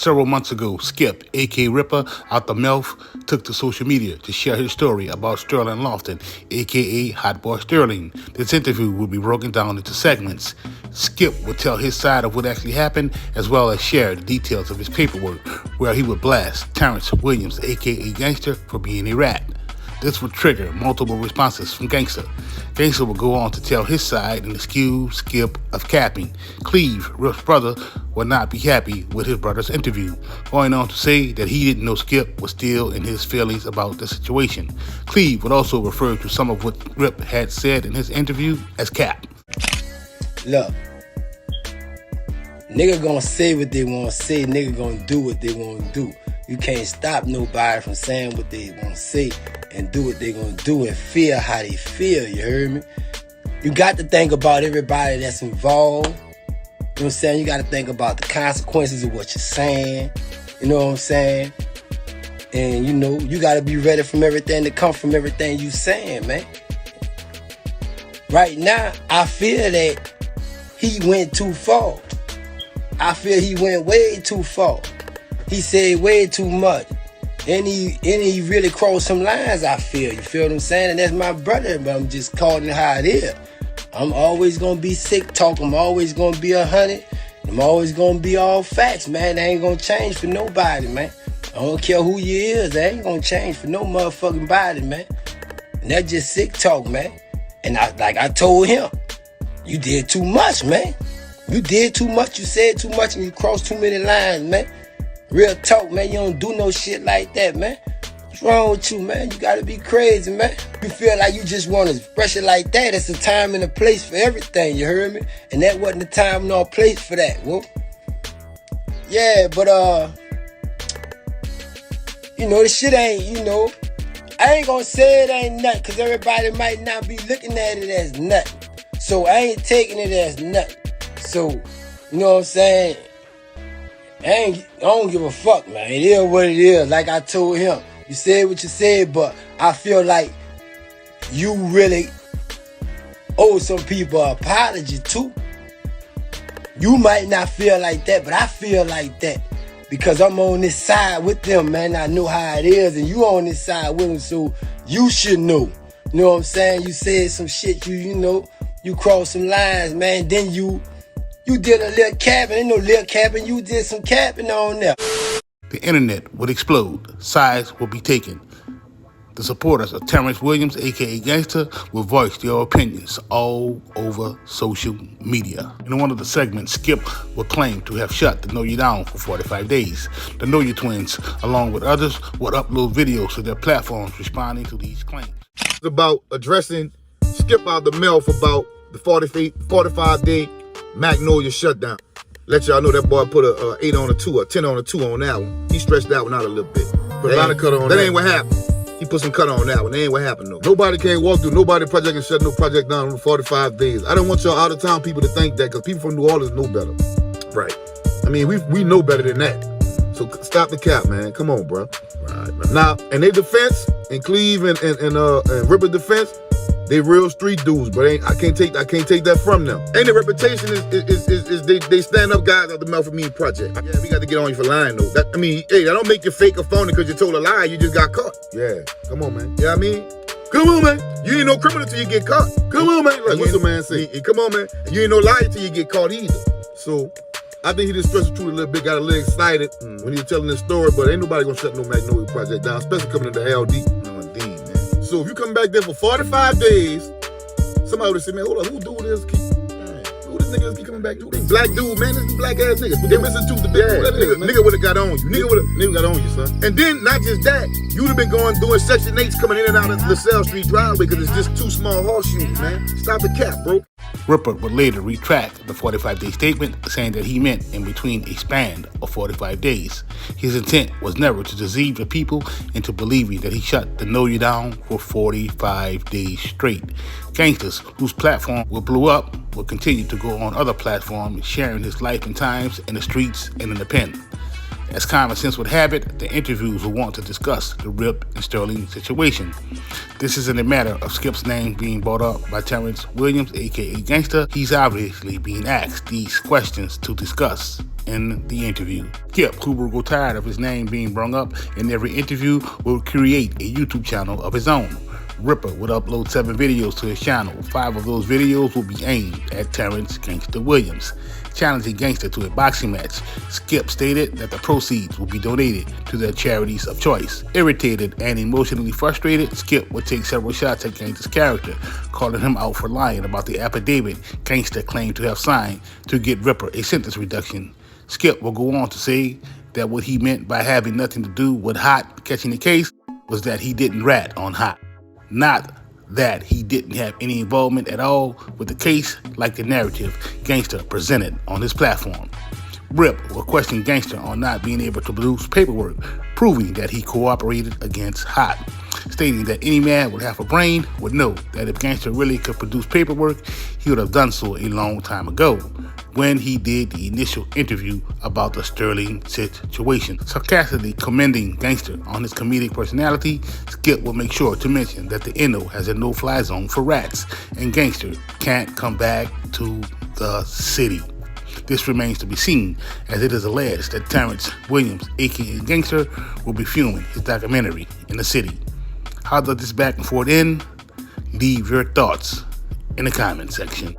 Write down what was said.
Several months ago, Skip, a.k.a. Rippa, out the Melph, took to social media to share his story about Sterling Lofton, a.k.a. Hot Boy Sterling. This interview will be broken down into segments. Skip would tell his side of what actually happened, as well as share the details of his paperwork, where he would blast Terrance Williams, a.k.a. Gangster, for being a rat. This would trigger multiple responses from Gangster. Gangster would go on to tell his side and excuse Skip of capping. Cleve, Rip's brother, would not be happy with his brother's interview, going on to say that he didn't know Skip was still in his feelings about the situation. Cleve would also refer to some of what Rip had said in his interview as cap. Look, nigga gonna say what they wanna say, nigga gonna do what they wanna do. You can't stop nobody from saying what they want to say and do what they gonna do and feel how they feel, you heard me? You got to think about everybody that's involved. You know what I'm saying? You got to think about the consequences of what you're saying. You know what I'm saying? And, you know, you got to be ready from everything that come from everything you saying, man. Right now, I feel that he went too far. I feel he went way too far. He said way too much. And he really crossed some lines, I feel. You feel what I'm saying? And that's my brother, but I'm just calling it how it is. I'm always going to be sick talk. I'm always going to be 100. I'm always going to be all facts, man. That ain't going to change for nobody, man. I don't care who you is. That ain't going to change for no motherfucking body, man. And that's just sick talk, man. And I told him, you did too much, man. You did too much. You said too much and you crossed too many lines, man. Real talk, man. You don't do no shit like that, man. What's wrong with you, man? You gotta be crazy, man. You feel like you just want to express it like that. It's a time and a place for everything, you heard me? And that wasn't the time nor place for that, whoop. Yeah, but, you know, this shit ain't, you know, I ain't gonna say it ain't nothing, because everybody might not be looking at it as nothing. So I ain't taking it as nothing. So, you know what I'm saying? I don't give a fuck, man. It is what it is. Like I told him, you said what you said, but I feel like you really owe some people an apology too. You might not feel like that, but I feel like that because I'm on this side with them, man. I know how it is, and you on this side with them, so you should know. You know what I'm saying? You said some shit, you know, you crossed some lines, man. Then you did a little capping. Ain't no little capping. You did some capping on there. The internet would explode. Sides will be taken. The supporters of Terrance Williams, a.k.a. Gangster, will voice their opinions all over social media. In one of the segments, Skip will claim to have shut the Know You Down for 45 days. The Know You twins, along with others, would upload videos to their platforms responding to these claims. It's about addressing Skip out the Melph about the 45-day Magnolia shutdown. Let y'all know that boy put a 8 on a 2, a 10 on a 2 on that one. He stretched that one out a little bit. Put a lot of cut on that. That ain't what happened. He put some cut on that one. That ain't what happened though. Nobody can't walk through nobody project and shut no project down in 45 days. I don't want y'all out of town people to think that, because people from New Orleans know better. Right. I mean, we know better than that. So stop the cap, man. Come on, bro. Right. Now, in their defense, in Cleve and Rippa's defense, they real street dudes, but I can't take that from them. And their reputation is they stand up guys out the Melph Me project. Yeah, we got to get on you for lying though. That don't make you fake or phony because you told a lie. You just got caught. Yeah, come on, man. You know what I mean? Come on, man. You ain't no criminal till you get caught. Come on, man. Like, what's the man say? Come on, man. You ain't no liar till you get caught either. So I think he just stressed the truth a little bit, got a little excited when he was telling this story, but ain't nobody gonna shut no Magnolia project down, especially coming into LD. No, indeed, man. So if you come back there for 45 days, somebody would have said, man, hold on, who do this? Who this nigga keep coming back? Who this black dude, man? This black ass niggas. But they missing too. Nigga would have got on you. Nigga got on you, son. And then, not just that, you would have been doing Section 8s coming in and out of LaSalle Street driveway because it's just two small horseshoes, man. Stop the cap, bro. Rippa would later retract the 45-day statement, saying that he meant in between a span of 45 days. His intent was never to deceive the people into believing that he shut the Know You Down for 45 days straight. Gangsters, whose platform will blow up, will continue to go on other platforms, sharing his life and times in the streets and in the pen. As common sense would have it, the interviews will want to discuss the Rip and Sterling situation. This isn't a matter of Skip's name being brought up by Terrance Williams, aka Gangster. He's obviously being asked these questions to discuss in the interview. Skip, who will grow tired of his name being brought up in every interview, will create a YouTube channel of his own. Rippa would upload 7 videos to his channel. 5 of those videos will be aimed at Terrance Gangsta Williams, challenging Gangster to a boxing match. Skip stated that the proceeds will be donated to their charities of choice. Irritated and emotionally frustrated, Skip would take several shots at Gangster's character, calling him out for lying about the affidavit Gangster claimed to have signed to get Ripper a sentence reduction. Skip will go on to say that what he meant by having nothing to do with Hot catching the case was that he didn't rat on Hot, not that he didn't have any involvement at all with the case like the narrative Gangster presented on his platform. Rip will question Gangster on not being able to produce paperwork proving that he cooperated against Hot, stating that any man with half a brain would know that if Gangster really could produce paperwork, he would have done so a long time ago when he did the initial interview about the Sterling situation. Sarcastically commending Gangster on his comedic personality, Skip will make sure to mention that the NO has a no-fly zone for rats and Gangster can't come back to the city. This remains to be seen, as it is alleged that Terrance Williams, aka Gangster, will be filming his documentary in the city. How does this back and forth end? Leave your thoughts in the comment section.